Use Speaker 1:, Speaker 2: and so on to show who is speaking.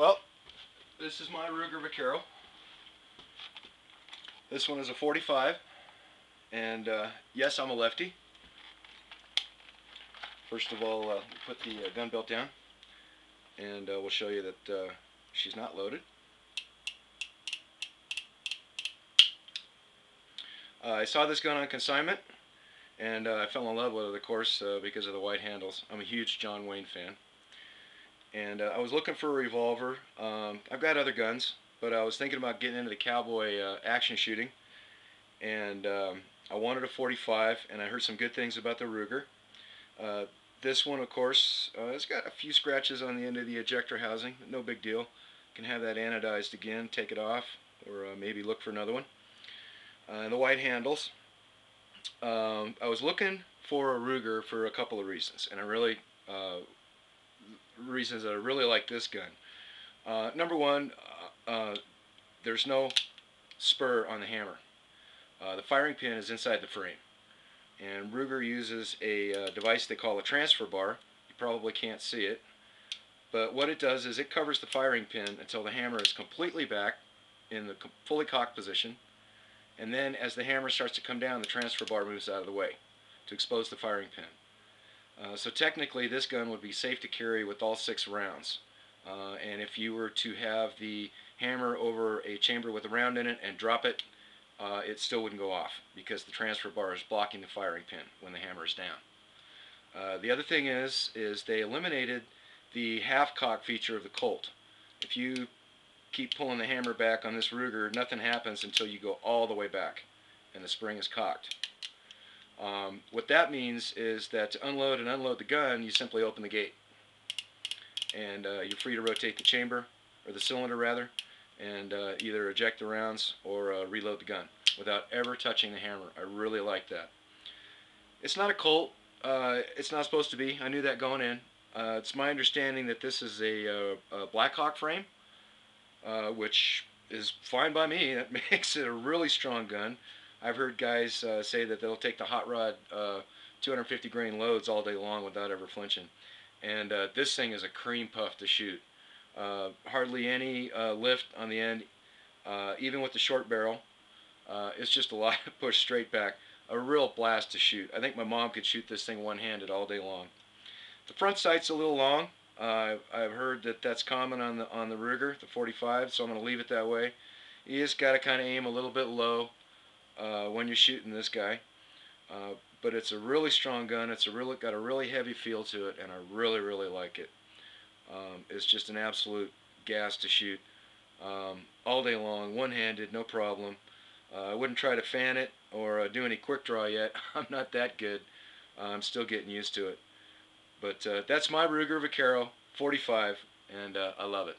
Speaker 1: Well, this is my Ruger Vaquero. This one is a 45, and yes, I'm a lefty. First of all, put the gun belt down, and we'll show you that she's not loaded. I saw this gun on consignment, and I fell in love with it, of course, because of the white handles. I'm a huge John Wayne fan. And I was looking for a revolver. I've got other guns, but I was thinking about getting into the Cowboy action shooting. And I wanted a 45, and I heard some good things about the Ruger. This one, of course, it's got a few scratches on the end of the ejector housing. No big deal. Can have that anodized again, take it off, or maybe look for another one. And the white handles. I was looking for a Ruger for a couple of reasons, and I really reasons that I really like this gun. Number one, there's no spur on the hammer. The firing pin is inside the frame, and Ruger uses a device they call a transfer bar. You probably can't see it, but what it does is it covers the firing pin until the hammer is completely back in the fully cocked position, and then as the hammer starts to come down, the transfer bar moves out of the way to expose the firing pin. So technically this gun would be safe to carry with all 6 rounds, and if you were to have the hammer over a chamber with a round in it and drop it, it still wouldn't go off because the transfer bar is blocking the firing pin when the hammer is down. The other thing is they eliminated the half cock feature of the Colt. If you keep pulling the hammer back on this Ruger, nothing happens until you go all the way back and the spring is cocked. What that means is that to unload and unload the gun, you simply open the gate, and you're free to rotate the chamber, or the cylinder rather, and either eject the rounds or reload the gun without ever touching the hammer. I really like that. It's not a Colt. It's not supposed to be. I knew that going in. It's my understanding that this is a Blackhawk frame, which is fine by me. That makes it a really strong gun. I've heard guys say that they'll take the hot rod 250 grain loads all day long without ever flinching. And this thing is a cream puff to shoot. Hardly any lift on the end, even with the short barrel. It's just a lot of push straight back. A real blast to shoot. I think my mom could shoot this thing one-handed all day long. The front sight's a little long. I've heard that that's common on the Ruger, the 45, so I'm going to leave it that way. You just got to kind of aim a little bit low when you're shooting this guy, but it's a really strong gun. It's got a really heavy feel to it, and I really like it. It's just an absolute gas to shoot all day long, one-handed, no problem. I wouldn't try to fan it or do any quick draw yet. I'm not that good. I'm still getting used to it. But that's my Ruger Vaquero 45, and I love it.